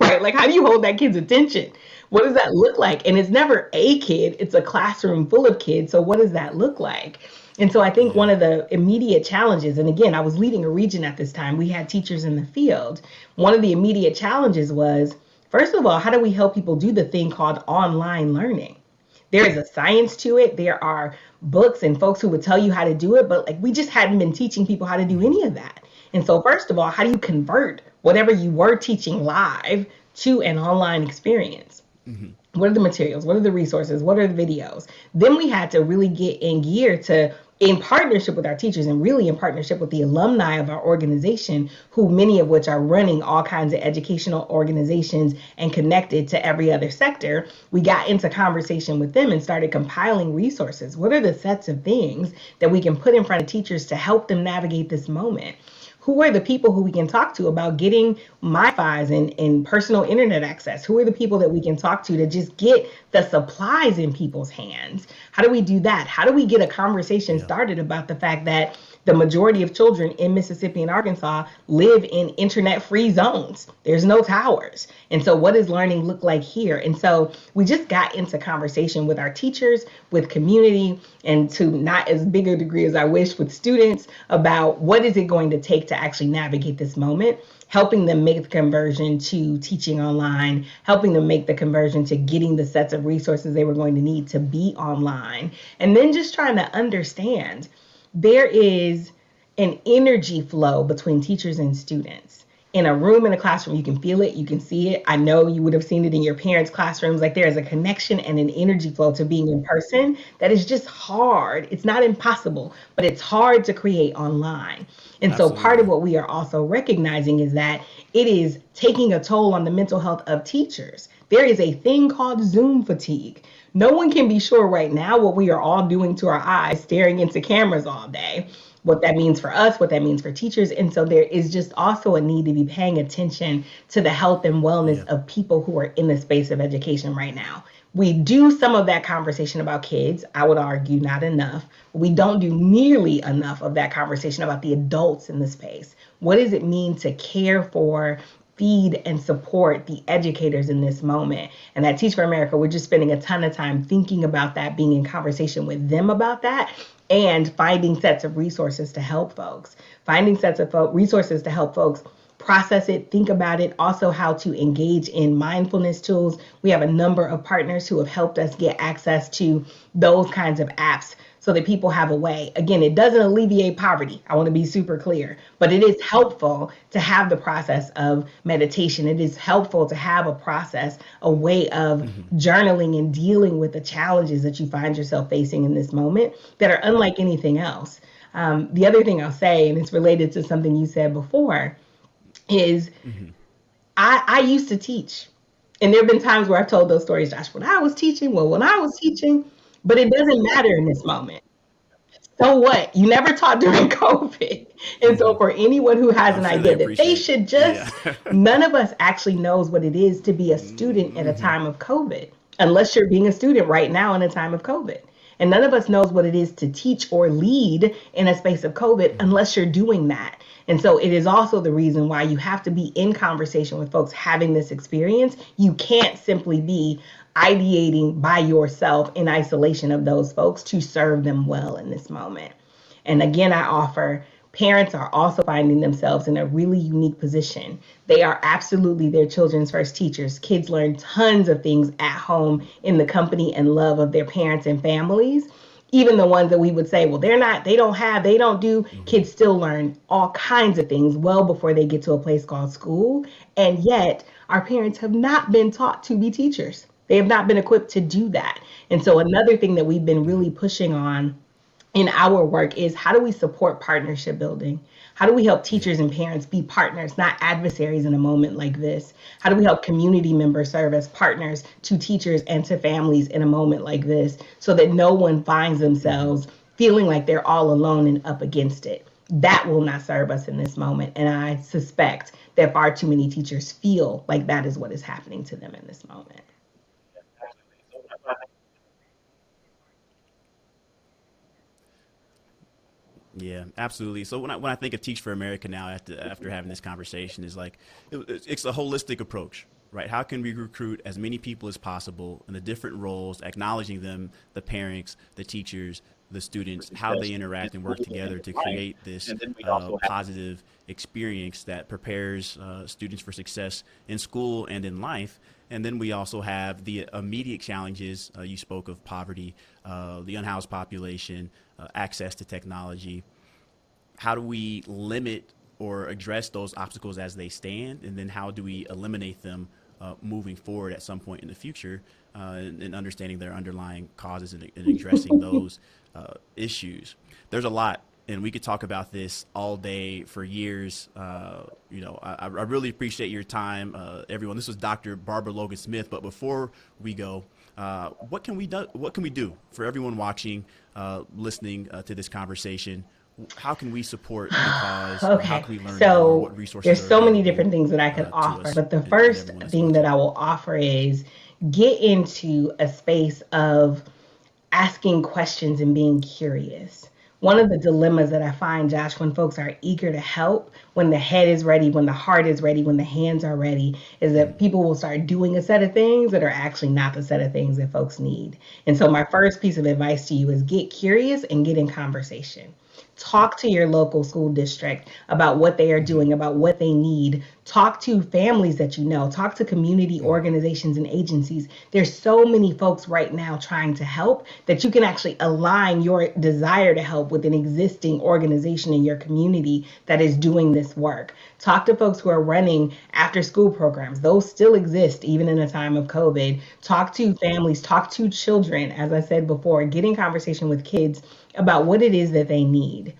Right? How do you hold that kid's attention? What does that look like? And it's never a kid, it's a classroom full of kids. So what does that look like? And so I think one of the immediate challenges, and again, I was leading a region at this time, we had teachers in the field. One of the immediate challenges was, first of all, how do we help people do the thing called online learning? There is a science to it. There are books and folks who would tell you how to do it, but we just hadn't been teaching people how to do any of that. And so first of all, how do you convert whatever you were teaching live to an online experience? Mm-hmm. What are the materials? What are the resources? What are the videos? Then we had to really get in gear to, in partnership with our teachers and really in partnership with the alumni of our organization, who many of which are running all kinds of educational organizations and connected to every other sector, we got into conversation with them and started compiling resources. What are the sets of things that we can put in front of teachers to help them navigate this moment? Who are the people who we can talk to about getting MiFis and personal internet access? Who are the people that we can talk to just get the supplies in people's hands? How do we do that? How do we get a conversation started about the fact that the majority of children in Mississippi and Arkansas live in internet-free zones? There's no towers. And so what does learning look like here? And so we just got into conversation with our teachers, with community, and to not as big a degree as I wish with students about what is it going to take to actually navigate this moment, helping them make the conversion to teaching online, helping them make the conversion to getting the sets of resources they were going to need to be online, and then just trying to understand there is an energy flow between teachers and students. In a room, in a classroom, you can feel it, you can see it. I know you would have seen it in your parents' classrooms. There is a connection and an energy flow to being in person that is just hard. It's not impossible, but it's hard to create online. And so part of what we are also recognizing is that it is taking a toll on the mental health of teachers. There is a thing called Zoom fatigue. No one can be sure right now what we are all doing to our eyes, staring into cameras all day, what that means for us, what that means for teachers. And so there is just also a need to be paying attention to the health and wellness of people who are in the space of education right now. We do some of that conversation about kids. I would argue not enough. We don't do nearly enough of that conversation about the adults in the space. What does it mean to care for feed and support the educators in this moment. And at Teach for America, we're just spending a ton of time thinking about that, being in conversation with them about that, and finding sets of resources to help folks. Finding sets of resources to help folks process it, think about it, also how to engage in mindfulness tools. We have a number of partners who have helped us get access to those kinds of apps so that people have a way. Again, it doesn't alleviate poverty. I want to be super clear, but it is helpful to have the process of meditation. It is helpful to have a process, a way of journaling and dealing with the challenges that you find yourself facing in this moment that are unlike anything else. The other thing I'll say, and it's related to something you said before, is I used to teach. And there have been times where I've told those stories, Josh, when I was teaching, but it doesn't matter in this moment. So what? You never taught during COVID. And so for anyone who has an idea that they should just, none of us actually knows what it is to be a student at a time of COVID, unless you're being a student right now in a time of COVID. And none of us knows what it is to teach or lead in a space of COVID unless you're doing that. And so it is also the reason why you have to be in conversation with folks having this experience. You can't simply be ideating by yourself in isolation of those folks to serve them well in this moment. And again, I offer parents are also finding themselves in a really unique position. They are absolutely their children's first teachers. Kids learn tons of things at home in the company and love of their parents and families. Even the ones that we would say, well, they don't do, kids still learn all kinds of things well before they get to a place called school. And yet our parents have not been taught to be teachers. They have not been equipped to do that. And so another thing that we've been really pushing on in our work is how do we support partnership building? How do we help teachers and parents be partners, not adversaries in a moment like this? How do we help community members serve as partners to teachers and to families in a moment like this so that no one finds themselves feeling like they're all alone and up against it? That will not serve us in this moment. And I suspect that far too many teachers feel like that is what is happening to them in this moment. Yeah, absolutely. So when I think of Teach for America now, after having this conversation, is like it's a holistic approach, right? How can we recruit as many people as possible in the different roles, acknowledging them, the parents, the teachers, the students, how they interact and work together to create this positive experience that prepares students for success in school and in life. And then we also have the immediate challenges. You spoke of poverty, the unhoused population, access to technology. How do we limit or address those obstacles as they stand? And then how do we eliminate them moving forward at some point in the future and understanding their underlying causes and addressing those issues? There's a lot. And we could talk about this all day for years. I really appreciate your time, everyone. This was Dr. Barbara Logan Smith. But before we go, what can we do? What can we do for everyone watching, listening to this conversation? How can we support the cause? Okay, how can we learn more? so What resources there's are so many available different things that I could to offer, us but the and first everyone that's thing that watching? I will offer is get into a space of asking questions and being curious. One of the dilemmas that I find, Josh, when folks are eager to help, when the head is ready, when the heart is ready, when the hands are ready, is that people will start doing a set of things that are actually not the set of things that folks need. And so my first piece of advice to you is get curious and get in conversation. Talk to your local school district about what they are doing, about what they need. Talk to families that you know. Talk to community organizations and agencies. There's so many folks right now trying to help that you can actually align your desire to help with an existing organization in your community that is doing this work. Talk to folks who are running after school programs. Those still exist even in a time of COVID. Talk to families, talk to children, as I said before, get in conversation with kids about what it is that they need.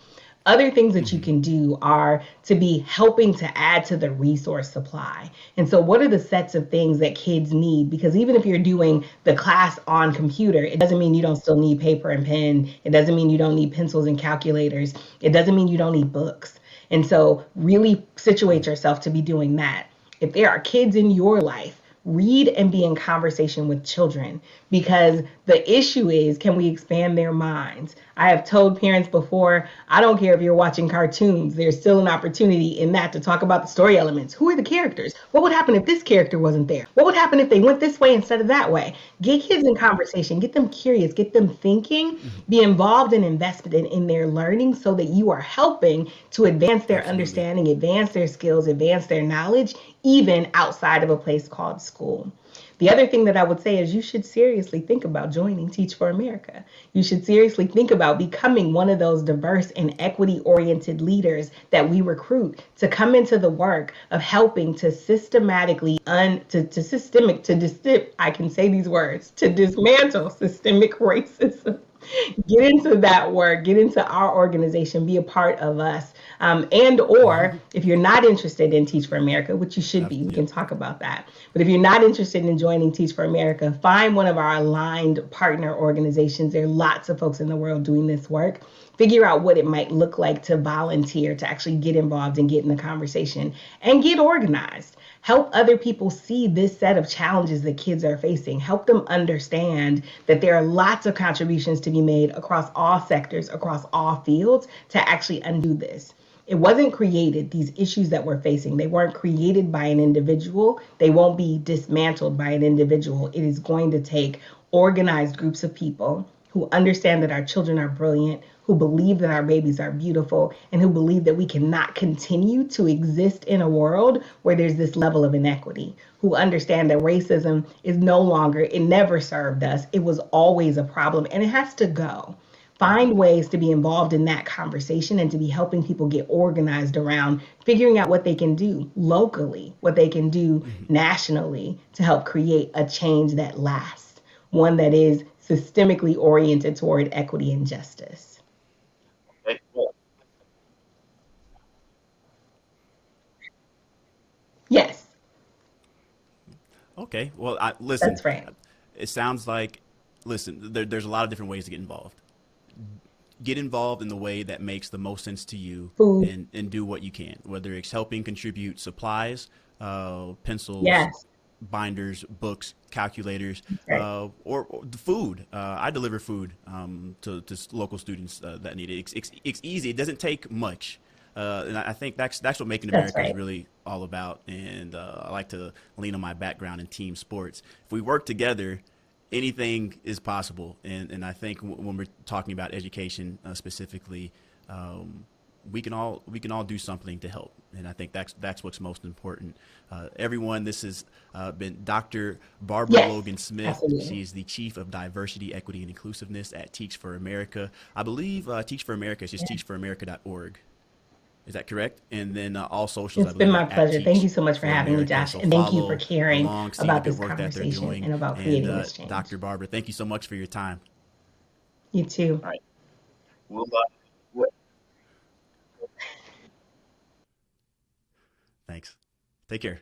Other things that you can do are to be helping to add to the resource supply. And so what are the sets of things that kids need? Because even if you're doing the class on computer, it doesn't mean you don't still need paper and pen. It doesn't mean you don't need pencils and calculators. It doesn't mean you don't need books. And so really situate yourself to be doing that. If there are kids in your life Read and be in conversation with children, because the issue is, can we expand their minds? I have told parents before, I don't care if you're watching cartoons, there's still an opportunity in that to talk about the story elements. Who are the characters? What would happen if this character wasn't there? What would happen if they went this way instead of that way? Get kids in conversation, get them curious, get them thinking, Mhm. be involved and invested in their learning, so that you are helping to advance their Absolutely. understanding, advance their skills, advance their knowledge, even outside of a place called school. The other thing that I would say is, you should seriously think about joining Teach for America. You should seriously think about becoming one of those diverse and equity oriented leaders that we recruit to come into the work of helping to systematically to systemic to dis- I can say these words, to dismantle systemic racism. Get into that work, get into our organization, be a part of us. And or if you're not interested in Teach for America, which you should be, we Yep. can talk about that. But if you're not interested in joining Teach for America, find one of our aligned partner organizations. There are lots of folks in the world doing this work. Figure out what it might look like to volunteer, to actually get involved and get in the conversation and get organized. Help other people see this set of challenges that kids are facing. Help them understand that there are lots of contributions to be made across all sectors, across all fields, to actually undo this. It wasn't created, these issues that we're facing, they weren't created by an individual. They won't be dismantled by an individual. It is going to take organized groups of people who understand that our children are brilliant, who believe that our babies are beautiful, and who believe that we cannot continue to exist in a world where there's this level of inequity, who understand that racism is no longer, it never served us. It was always a problem and it has to go. Find ways to be involved in that conversation and to be helping people get organized around figuring out what they can do locally, what they can do Mhm. nationally to help create a change that lasts, one that is systemically oriented toward equity and justice. Yes, Okay. Well, listen. that's right. It sounds like, listen. There's a lot of different ways to get involved. Get involved in the way that makes the most sense to you, Food. and do what you can. Whether it's helping contribute supplies, pencils, Yes, binders, books, calculators, that's right. or the food. I deliver food to local students that need it. It's easy. It doesn't take much. And I think that's what making That's America is right. really all about. And I like to lean on my background in team sports. If we work together, anything is possible. And I think when we're talking about education specifically, um, we can all do something to help, and I think that's what's most important. Everyone, this has been Dr. Barbara Yes, Logan Smith. absolutely. She is the Chief of Diversity, Equity, and Inclusiveness at Teach for America. I believe Teach for America is just Yeah. teachforamerica.org. Is that correct? And then all socials, I It's been believe, my are at pleasure. Thank you Teach so much for for having me, America. Josh. So And thank you for follow caring along, see the about good this work that they're conversation doing. and about And creating this change. Dr. Barbara, thank you so much for your time. You too. Thanks. Take care.